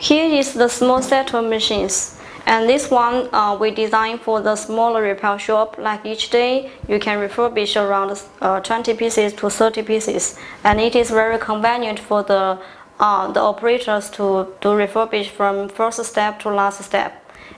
Here is the small set of machines, and this one we designed for the smaller repair shop. Like each day, you can refurbish around 20 pieces to 30 pieces, and it is very convenient for the operators to refurbish from first step to last step.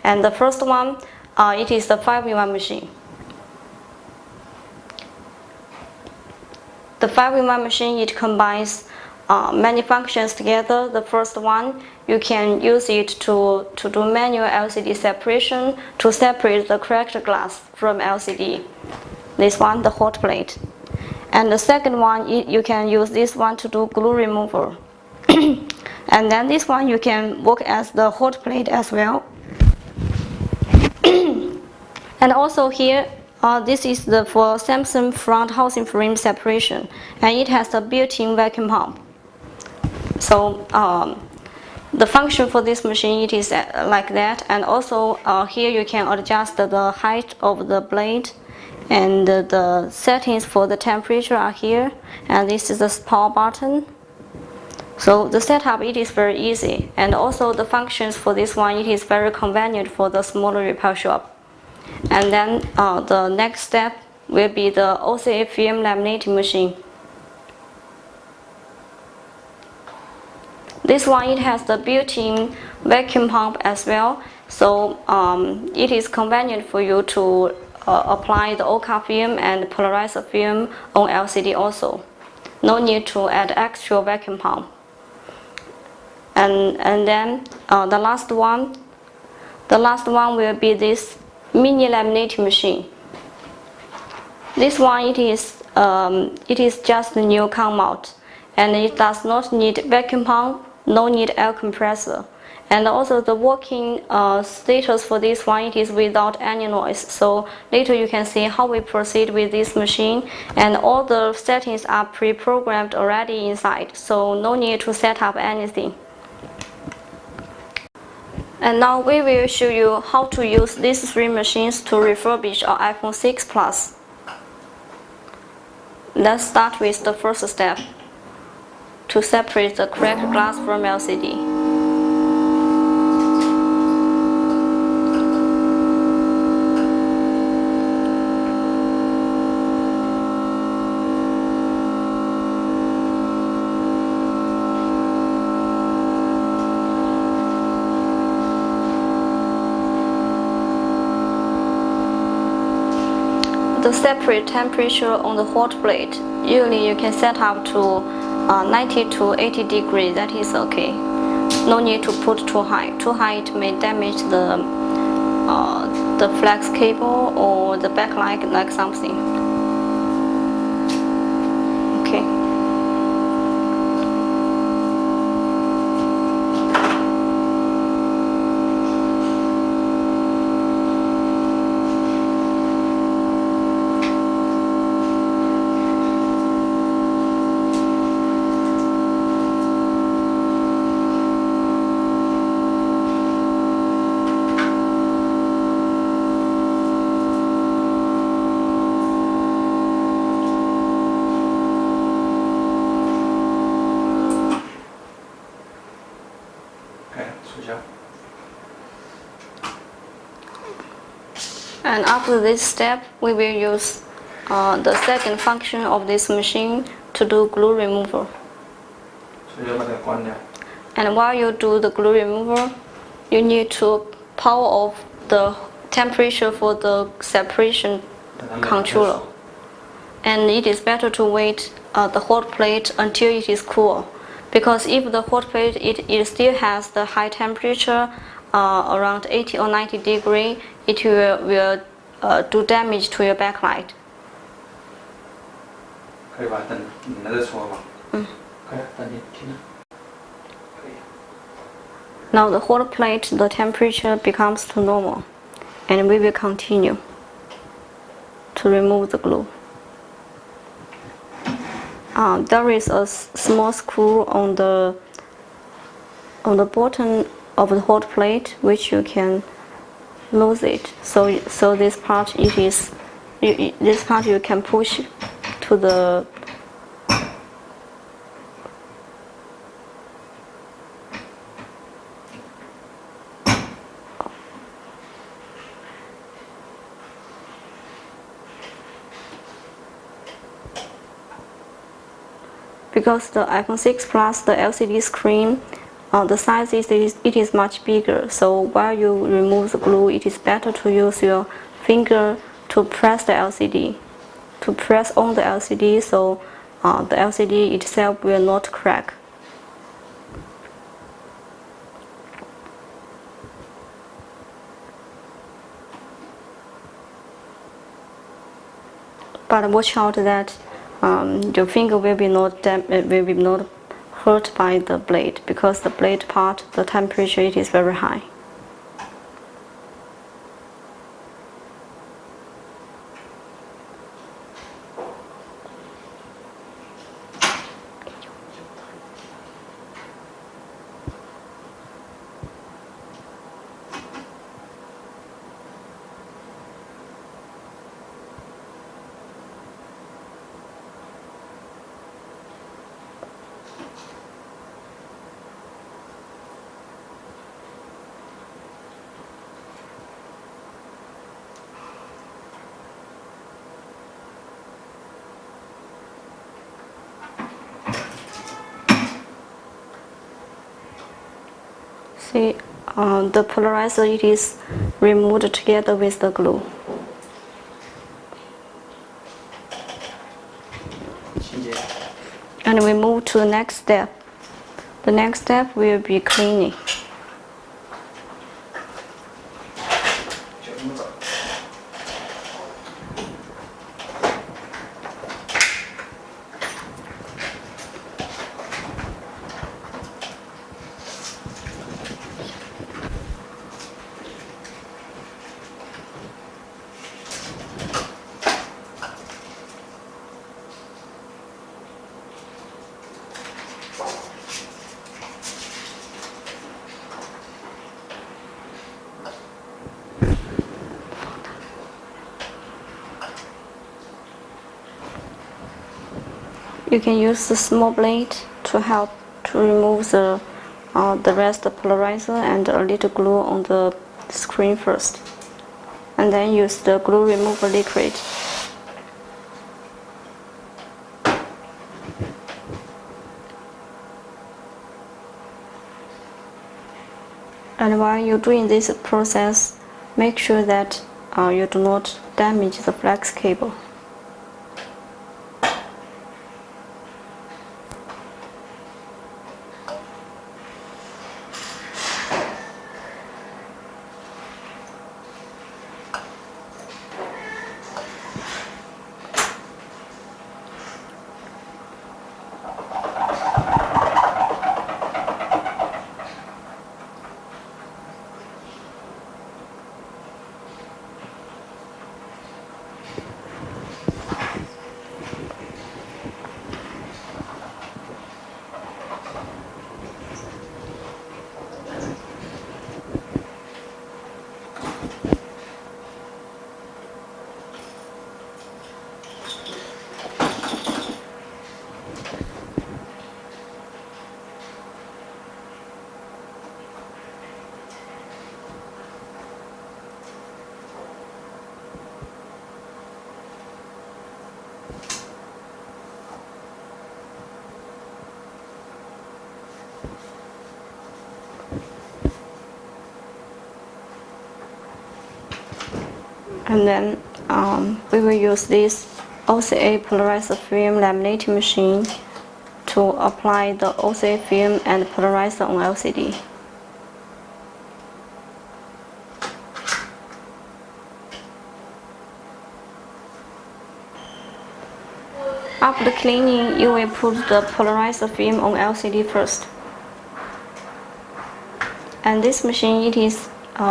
And the first one, it is the 5-in-1 machine. The 5-in-1 machine, it combines many functions together. The first one, you can use it to do manual LCD separation, to separate the cracked glass from LCD. This one, the hot plate. And the second one, you can use this one to do glue removal. And then this one, you can work as the hot plate as well. And also here, this is for Samsung front housing frame separation, and it has a built-in vacuum pump. So the function for this machine, it is like that. And also here you can adjust the height of the blade, and the settings for the temperature are here, and this is the power button. So the setup, it is very easy, and also the functions for this one, it is very convenient for the smaller repair shop. And then the next step will be the OCA film laminating machine. This one, it has the built-in vacuum pump as well, so it is convenient for you to apply the OCA film and polarizer film on LCD also. No need to add extra vacuum pump. And then the last one will be this mini laminating machine. This one, it is just a new can mount, and it does not need vacuum pump, no need air compressor. And also the working status for this one, it is without any noise. So later you can see how we proceed with this machine, and all the settings are pre-programmed already inside, so no need to set up anything. And now we will show you how to use these 3 machines to refurbish our iPhone 6 Plus. Let's start with the first step, to separate the cracked glass from LCD. The separate temperature on the hot plate, usually you can set up to 90 to 80 degrees, that is okay. No need to put too high. Too high, it may damage the flex cable or the backlight, like something. Okay. And after this step, we will use the second function of this machine to do glue removal. And while you do the glue removal, you need to power off the temperature for the separation controller. And it is better to wait the hot plate until it is cool, because if the hot plate it still has the high temperature around 80 or 90 degrees, it will do damage to your backlight. Now the hot plate, the temperature becomes to normal, and we will continue to remove the glue. There is a small screw on the bottom of the hot plate, which you can lose it. So this part, this part you can push to the because the iPhone 6 Plus, the LCD screen, the size is much bigger. So while you remove the glue, it is better to use your finger to press the LCD, to press on the LCD, so the LCD itself will not crack. But watch out that your finger will be not hurt by the blade, because the blade part, the temperature, it is very high. See, the polarizer, it is removed together with the glue. And we move to the next step. The next step will be cleaning. You can use the small blade to help to remove the rest of the polarizer and a little glue on the screen first, and then use the glue remover liquid. And while you're doing this process, make sure that you do not damage the flex cable. And then we will use this OCA polarizer film laminating machine to apply the OCA film and polarizer on LCD. After cleaning, you will put the polarizer film on LCD first. And this machine, it is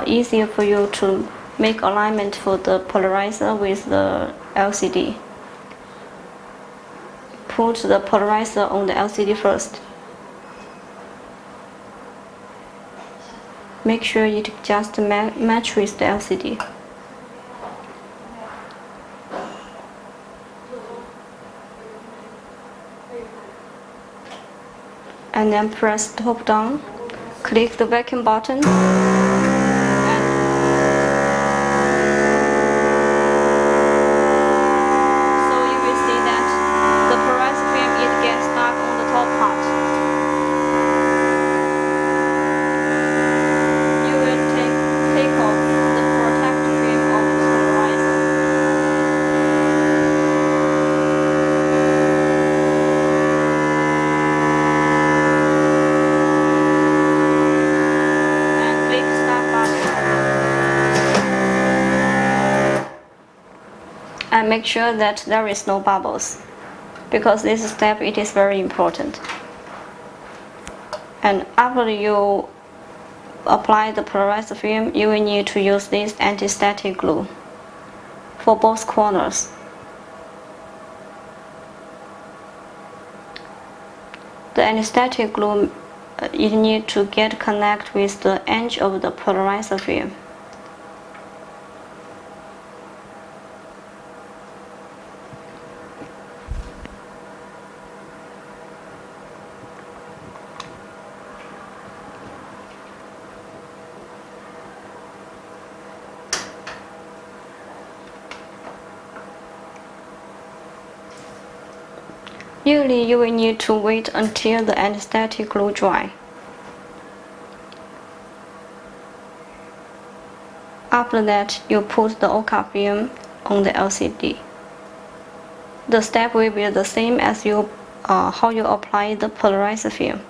easier for you to make alignment for the polarizer with the LCD. Put the polarizer on the LCD first. Make sure it just match with the LCD. And then press top down, click the vacuum button. So you will see that the polarizer film, it gets stuck on and make sure that there is no bubbles, because this step it is very important. And after you apply the polarized film, you will need to use this anti-static glue for both corners. The anti-static glue you need to get connect with the edge of the polarizer film. Usually you will need to wait until the anti-static glue dry. After that, you put the OCA film on the LCD. The step will be the same as how you apply the polarizer film.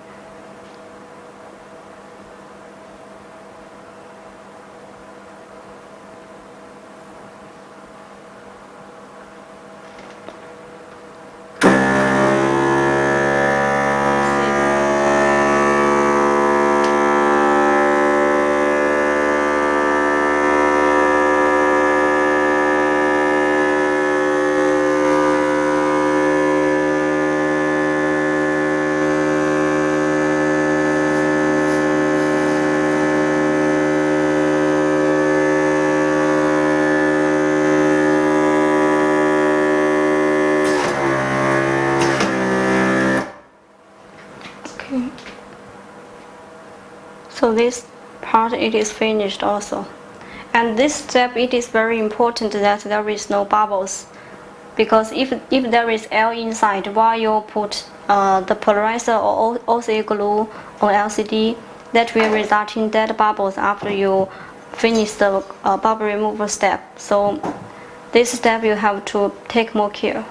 So this part it is finished also. And this step it is very important that there is no bubbles, because if there is air inside while you put the polarizer or OCA glue on LCD, that will result in dead bubbles after you finish the bubble removal step. So this step you have to take more care.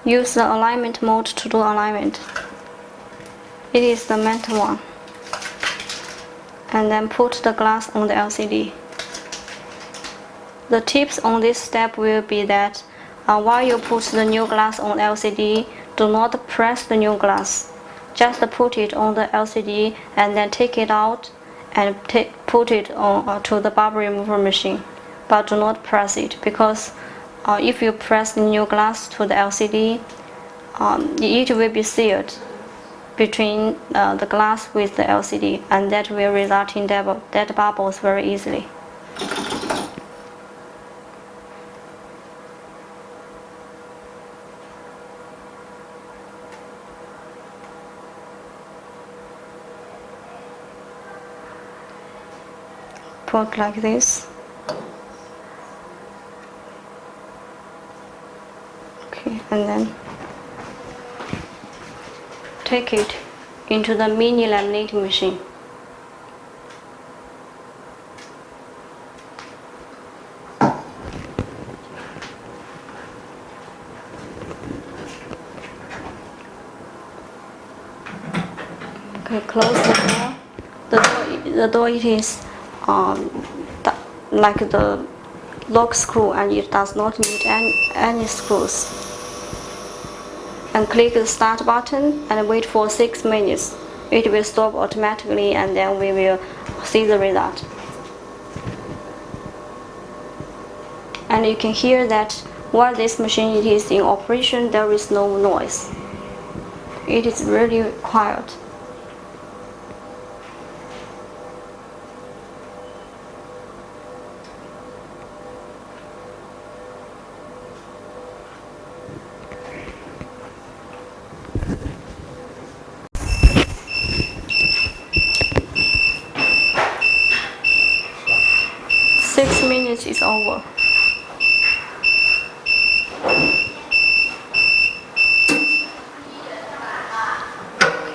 Use the alignment mode to do alignment. It is the matte one. And then put the glass on the LCD. The tips on this step will be that while you put the new glass on LCD, do not press the new glass. Just put it on the LCD and then take it out and put it on to the bubble remover machine. But do not press it, because if you press the new glass to the LCD, it will be sealed between the glass with the LCD, and that will result in dead bubbles very easily. Put like this. Okay, and then take it into the mini laminating machine. Okay, close the door. The door it is like the lock screw, and it does not need any screws. And click the start button and wait for 6 minutes. It will stop automatically, and then we will see the result. And you can hear that while this machine is in operation, there is no noise. It is really quiet. Is over.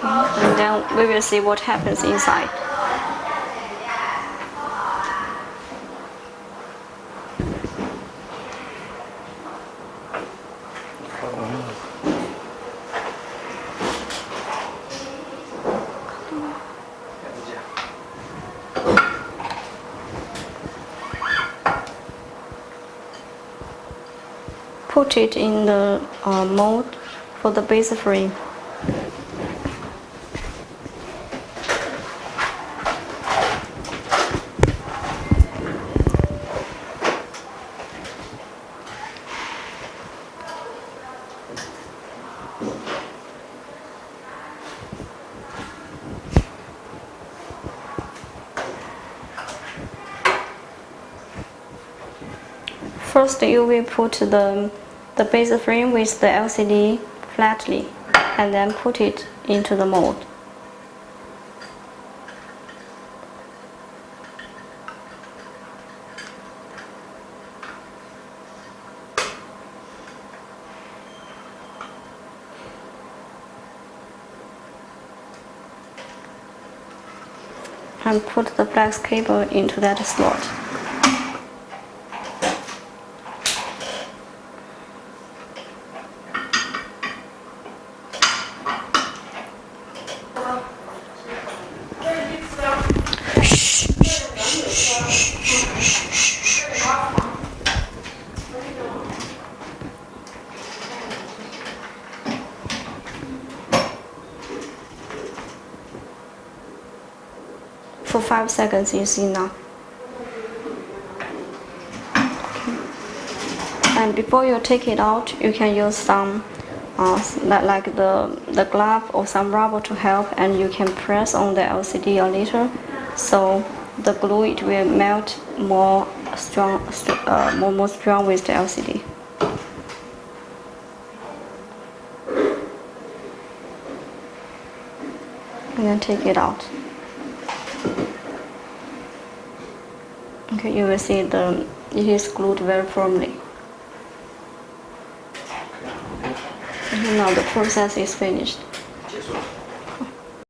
Okay, and then we will see what happens inside. put it in the mold for the base frame. First, you will put the base frame with the LCD flatly, and then put it into the mold. And put the flex cable into that slot. For 5 seconds is enough. And before you take it out, you can use some like the glove or some rubber to help, and you can press on the LCD a little, so the glue it will melt more strong with the LCD. And then take it out. Okay, you will see it is glued very firmly. And now the process is finished.